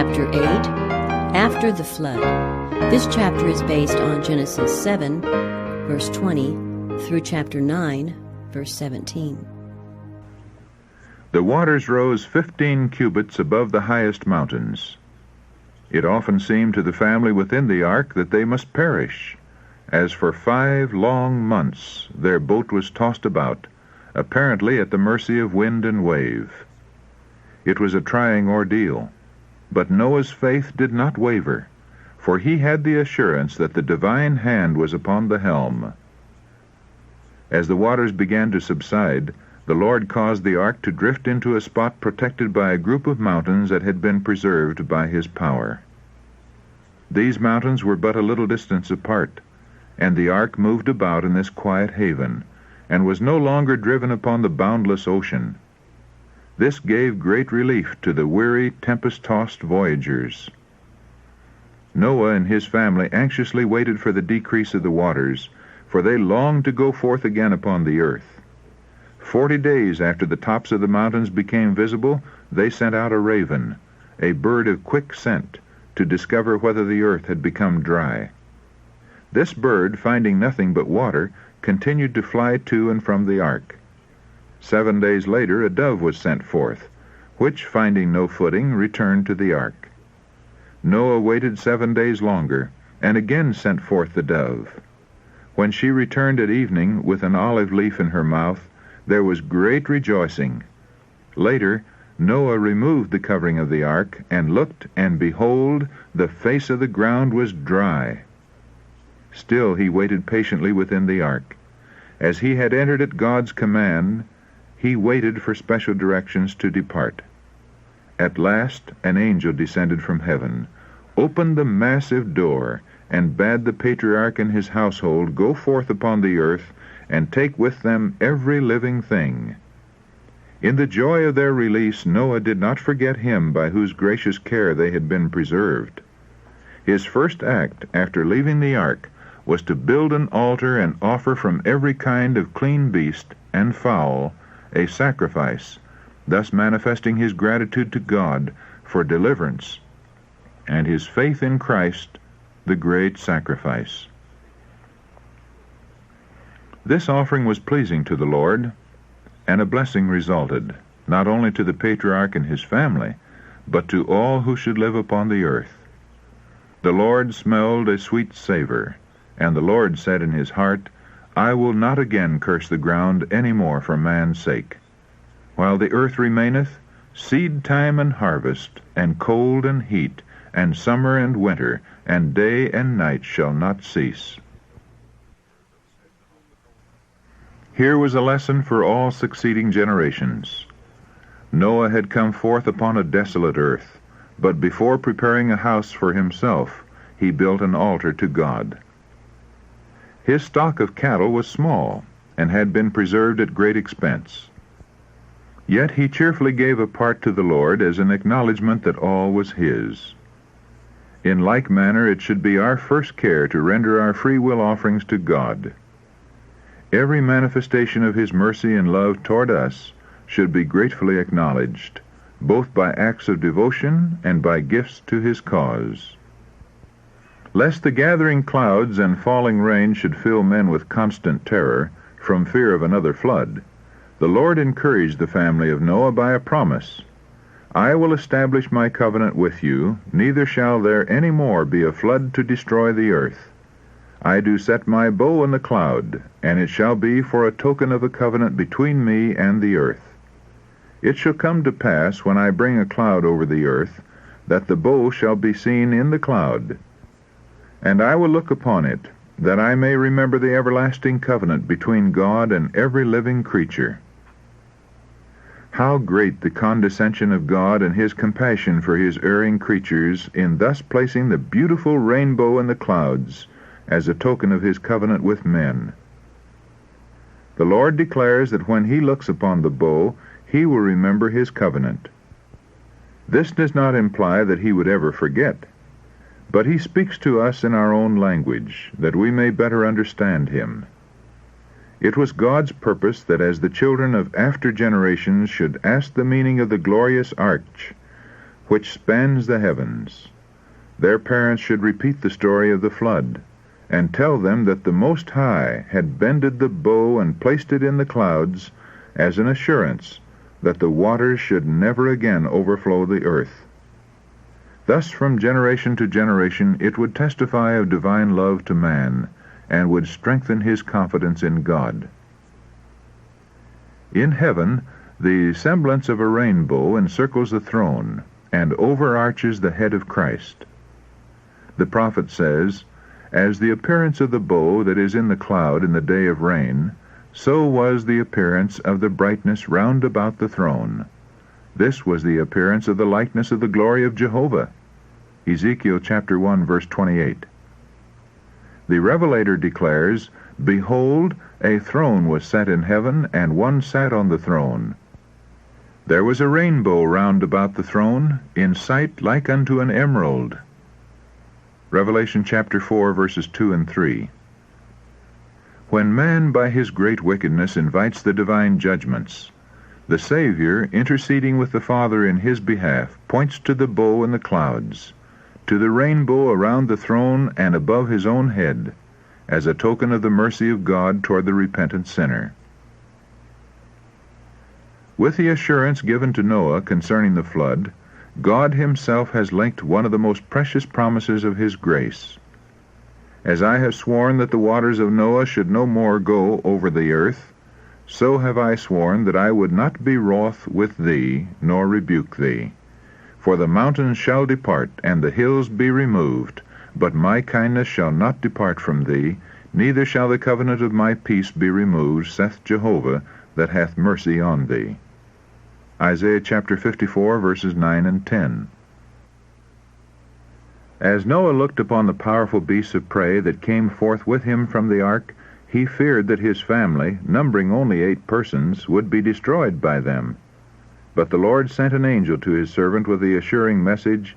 Chapter 8, After the Flood. This chapter is based on Genesis 7, verse 20, through chapter 9, verse 17. The waters rose 15 cubits above the highest mountains. It often seemed to the family within the ark that they must perish, as for 5 long months their boat was tossed about, apparently at the mercy of wind and wave. It was a trying ordeal, but Noah's faith did not waver, for he had the assurance that the divine hand was upon the helm. As the waters began to subside, the Lord caused the ark to drift into a spot protected by a group of mountains that had been preserved by his power. These mountains were but a little distance apart, and the ark moved about in this quiet haven, and was no longer driven upon the boundless ocean. This gave great relief to the weary, tempest-tossed voyagers. Noah and his family anxiously waited for the decrease of the waters, for they longed to go forth again upon the earth. 40 days after the tops of the mountains became visible, they sent out a raven, a bird of quick scent, to discover whether the earth had become dry. This bird, finding nothing but water, continued to fly to and from the ark. 7 days later a dove was sent forth, which, finding no footing, returned to the ark. Noah waited 7 days longer, and again sent forth the dove. When she returned at evening with an olive leaf in her mouth, there was great rejoicing. Later, Noah removed the covering of the ark, and looked, and behold, the face of the ground was dry. Still he waited patiently within the ark. As he had entered at God's command, he waited for special directions to depart. At last an angel descended from heaven, opened the massive door, and bade the patriarch and his household go forth upon the earth, and take with them every living thing. In the joy of their release, Noah did not forget him by whose gracious care they had been preserved. His first act after leaving the ark was to build an altar and offer from every kind of clean beast and fowl a sacrifice, thus manifesting his gratitude to God for deliverance, and his faith in Christ, the great sacrifice. This offering was pleasing to the Lord, and a blessing resulted, not only to the patriarch and his family, but to all who should live upon the earth. The Lord smelled a sweet savor, and the Lord said in his heart, I will not again curse the ground any more for man's sake. While the earth remaineth, seed time and harvest, and cold and heat, and summer and winter, and day and night shall not cease. Here was a lesson for all succeeding generations. Noah had come forth upon a desolate earth, but before preparing a house for himself, he built an altar to God. His stock of cattle was small, and had been preserved at great expense. Yet he cheerfully gave a part to the Lord as an acknowledgment that all was his. In like manner it should be our first care to render our free will offerings to God. Every manifestation of his mercy and love toward us should be gratefully acknowledged, both by acts of devotion and by gifts to his cause. Lest the gathering clouds and falling rain should fill men with constant terror, from fear of another flood, the Lord encouraged the family of Noah by a promise. I will establish my covenant with you, neither shall there any more be a flood to destroy the earth. I do set my bow in the cloud, and it shall be for a token of a covenant between me and the earth. It shall come to pass, when I bring a cloud over the earth, that the bow shall be seen in the cloud. And I will look upon it, that I may remember the everlasting covenant between God and every living creature. How great the condescension of God and his compassion for his erring creatures in thus placing the beautiful rainbow in the clouds as a token of his covenant with men. The Lord declares that when he looks upon the bow, he will remember his covenant. This does not imply that he would ever forget, but he speaks to us in our own language, that we may better understand him. It was God's purpose that as the children of after generations should ask the meaning of the glorious arch, which spans the heavens. Their parents should repeat the story of the flood, and tell them that the Most High had bended the bow and placed it in the clouds as an assurance that the waters should never again overflow the earth. Thus, from generation to generation, it would testify of divine love to man, and would strengthen his confidence in God. In heaven, the semblance of a rainbow encircles the throne, and overarches the head of Christ. The prophet says, "As the appearance of the bow that is in the cloud in the day of rain, so was the appearance of the brightness round about the throne. This was the appearance of the likeness of the glory of Jehovah." Ezekiel chapter 1, verse 28. The Revelator declares, "Behold, a throne was set in heaven, and one sat on the throne. There was a rainbow round about the throne, in sight like unto an emerald." Revelation chapter 4, verses 2 and 3. When man by his great wickedness invites the divine judgments, the Savior, interceding with the Father in his behalf, points to the bow in the clouds, to the rainbow around the throne and above his own head, as a token of the mercy of God toward the repentant sinner. With the assurance given to Noah concerning the flood, God himself has linked one of the most precious promises of his grace. "As I have sworn that the waters of Noah should no more go over the earth, so have I sworn that I would not be wroth with thee, nor rebuke thee. For the mountains shall depart, and the hills be removed, but my kindness shall not depart from thee, neither shall the covenant of my peace be removed, saith Jehovah, that hath mercy on thee." Isaiah chapter 54, verses 9 and 10. As Noah looked upon the powerful beasts of prey that came forth with him from the ark, he feared that his family, numbering only 8 persons, would be destroyed by them. But the Lord sent an angel to his servant with the assuring message,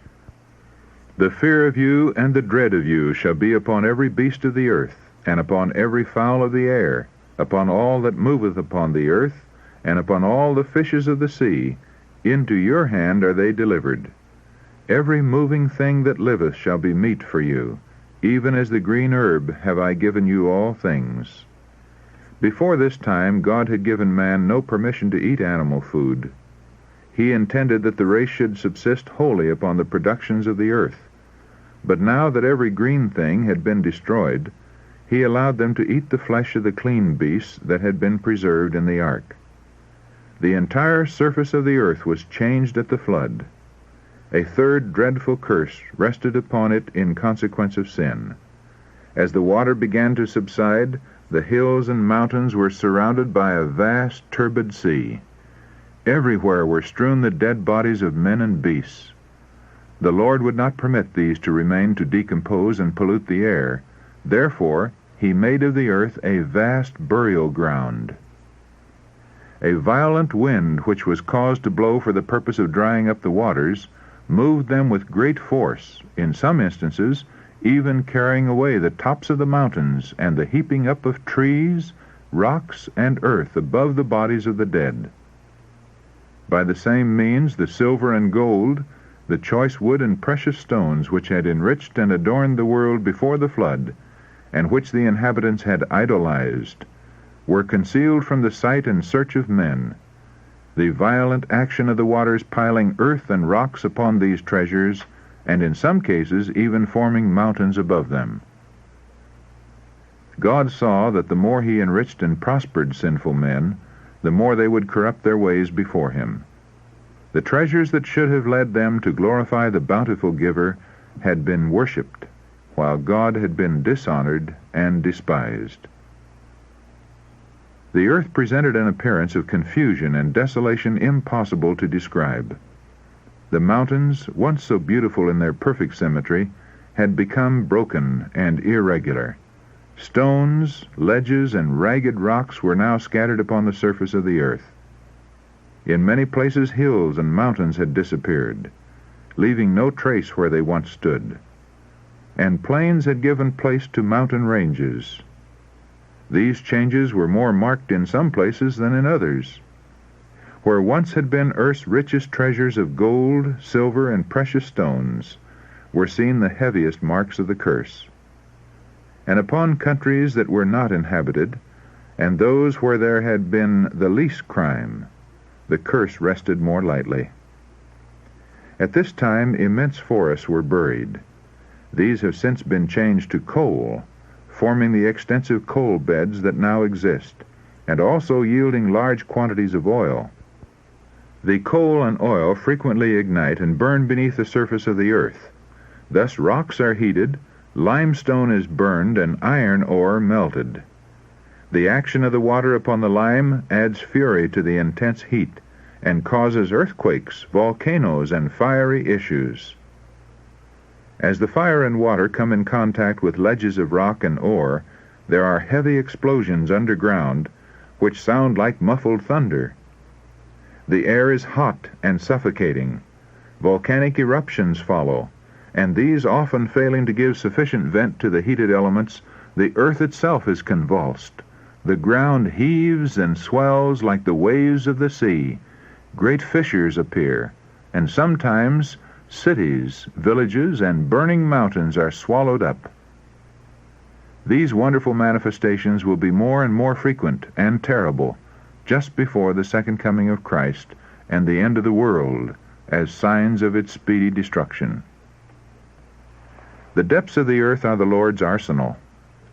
"The fear of you and the dread of you shall be upon every beast of the earth, and upon every fowl of the air, upon all that moveth upon the earth, and upon all the fishes of the sea. Into your hand are they delivered. Every moving thing that liveth shall be meat for you. Even as the green herb have I given you all things." Before this time, God had given man no permission to eat animal food. He intended that the race should subsist wholly upon the productions of the earth. But now that every green thing had been destroyed, he allowed them to eat the flesh of the clean beasts that had been preserved in the ark. The entire surface of the earth was changed at the flood. A third dreadful curse rested upon it in consequence of sin. As the water began to subside, the hills and mountains were surrounded by a vast turbid sea. Everywhere were strewn the dead bodies of men and beasts. The Lord would not permit these to remain to decompose and pollute the air. Therefore, he made of the earth a vast burial ground. A violent wind, which was caused to blow for the purpose of drying up the waters, moved them with great force, in some instances even carrying away the tops of the mountains and the heaping up of trees, rocks, and earth above the bodies of the dead. By the same means the silver and gold, the choice wood and precious stones which had enriched and adorned the world before the flood, and which the inhabitants had idolized, were concealed from the sight and search of men. The violent action of the waters piling earth and rocks upon these treasures, and in some cases even forming mountains above them. God saw that the more he enriched and prospered sinful men, the more they would corrupt their ways before him. The treasures that should have led them to glorify the bountiful giver had been worshipped, while God had been dishonored and despised. The earth presented an appearance of confusion and desolation impossible to describe. The mountains, once so beautiful in their perfect symmetry, had become broken and irregular. Stones, ledges, and ragged rocks were now scattered upon the surface of the earth. In many places hills and mountains had disappeared, leaving no trace where they once stood, and plains had given place to mountain ranges. These changes were more marked in some places than in others. Where once had been earth's richest treasures of gold, silver, and precious stones, were seen the heaviest marks of the curse. And upon countries that were not inhabited, and those where there had been the least crime, the curse rested more lightly. At this time immense forests were buried. These have since been changed to coal, forming the extensive coal beds that now exist, and also yielding large quantities of oil. The coal and oil frequently ignite and burn beneath the surface of the earth. Thus rocks are heated, limestone is burned, and iron ore melted. The action of the water upon the lime adds fury to the intense heat, and causes earthquakes, volcanoes, and fiery issues. As the fire and water come in contact with ledges of rock and ore, there are heavy explosions underground, which sound like muffled thunder. The air is hot and suffocating. Volcanic eruptions follow, and these often failing to give sufficient vent to the heated elements, the earth itself is convulsed. The ground heaves and swells like the waves of the sea. Great fissures appear, and sometimes cities, villages, and burning mountains are swallowed up. These wonderful manifestations will be more and more frequent and terrible just before the second coming of Christ and the end of the world, as signs of its speedy destruction. The depths of the earth are the Lord's arsenal,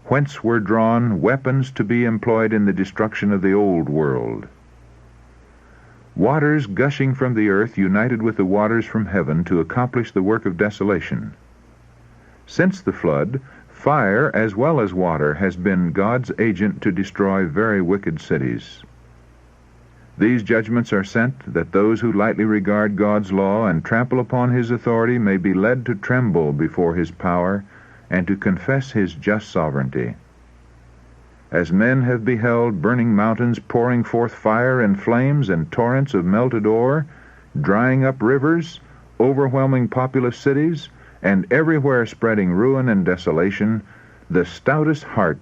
whence were drawn weapons to be employed in the destruction of the old world. Waters gushing from the earth united with the waters from heaven to accomplish the work of desolation. Since the flood, fire as well as water has been God's agent to destroy very wicked cities. These judgments are sent that those who lightly regard God's law and trample upon His authority may be led to tremble before His power and to confess His just sovereignty. As men have beheld burning mountains pouring forth fire and flames and torrents of melted ore, drying up rivers, overwhelming populous cities, and everywhere spreading ruin and desolation, the stoutest heart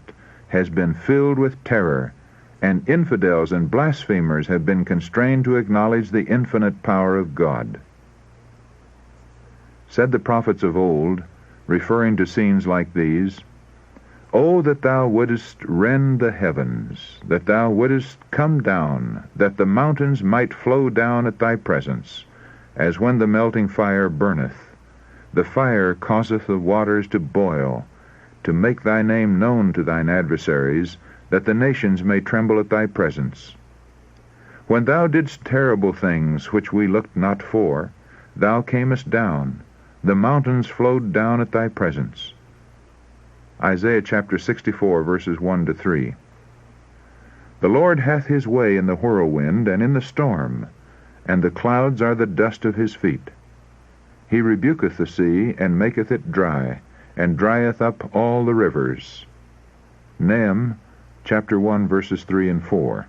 has been filled with terror, and infidels and blasphemers have been constrained to acknowledge the infinite power of God. Said the prophets of old, referring to scenes like these, "O that thou wouldest rend the heavens, that thou wouldest come down, that the mountains might flow down at thy presence, as when the melting fire burneth. The fire causeth the waters to boil, to make thy name known to thine adversaries, that the nations may tremble at thy presence. When thou didst terrible things which we looked not for, thou camest down, the mountains flowed down at thy presence." Isaiah chapter 64, verses 1 to 3. "The Lord hath his way in the whirlwind and in the storm, and the clouds are the dust of his feet. He rebuketh the sea, and maketh it dry, and drieth up all the rivers." Nahum chapter 1, verses 3 and 4.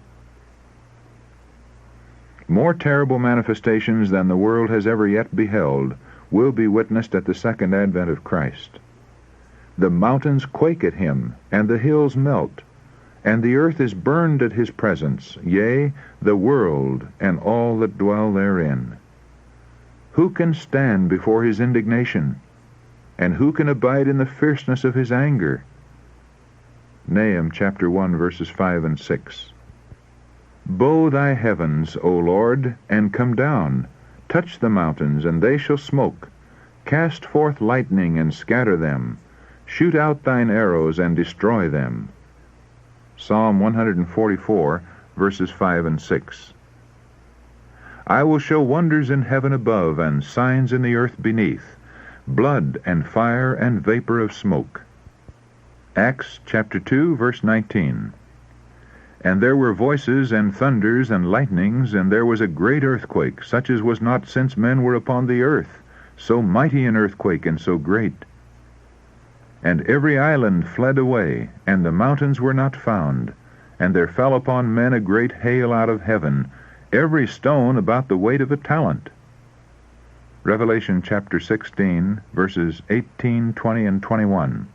More terrible manifestations than the world has ever yet beheld will be witnessed at the second advent of Christ. The mountains quake at him, and the hills melt, and the earth is burned at his presence, yea, the world and all that dwell therein. Who can stand before his indignation? And who can abide in the fierceness of his anger? Nahum chapter 1, verses 5 and 6. "Bow thy heavens, O Lord, and come down. Touch the mountains, and they shall smoke. Cast forth lightning, and scatter them. Shoot out thine arrows, and destroy them." Psalm 144, verses 5 and 6. "I will show wonders in heaven above, and signs in the earth beneath, blood and fire and vapor of smoke." Acts chapter 2, verse 19. "And there were voices and thunders and lightnings, and there was a great earthquake, such as was not since men were upon the earth, so mighty an earthquake and so great. And every island fled away, and the mountains were not found, and there fell upon men a great hail out of heaven, every stone about the weight of a talent." Revelation chapter 16, verses 18, 20, and 21.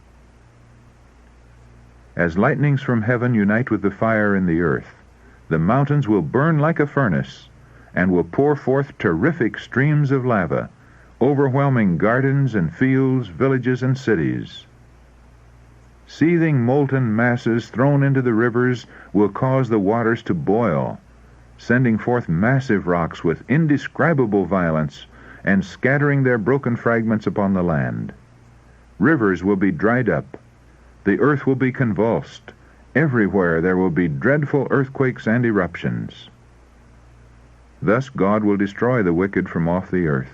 As lightnings from heaven unite with the fire in the earth, the mountains will burn like a furnace, and will pour forth terrific streams of lava, overwhelming gardens and fields, villages and cities. Seething molten masses thrown into the rivers will cause the waters to boil, sending forth massive rocks with indescribable violence and scattering their broken fragments upon the land. Rivers will be dried up. The earth will be convulsed. Everywhere there will be dreadful earthquakes and eruptions. Thus God will destroy the wicked from off the earth.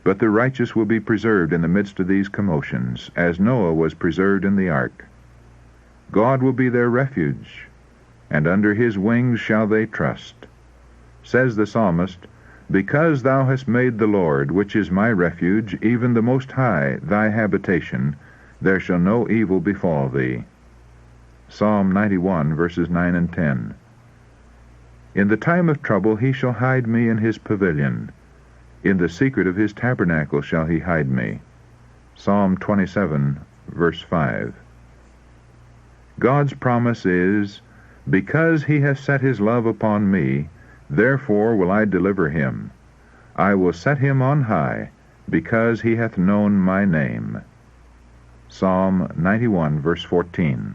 But the righteous will be preserved in the midst of these commotions, as Noah was preserved in the ark. God will be their refuge, and under his wings shall they trust. Says the psalmist, "Because thou hast made the Lord, which is my refuge, even the Most High, thy habitation, there shall no evil befall thee." Psalm 91, verses 9 and 10. In the time of trouble he shall hide me in his pavilion. In the secret of his tabernacle shall he hide me. Psalm 27, verse 5. God's promise is, "Because he has set his love upon me, therefore will I deliver him. I will set him on high, because he hath known my name." Psalm 91, verse 14.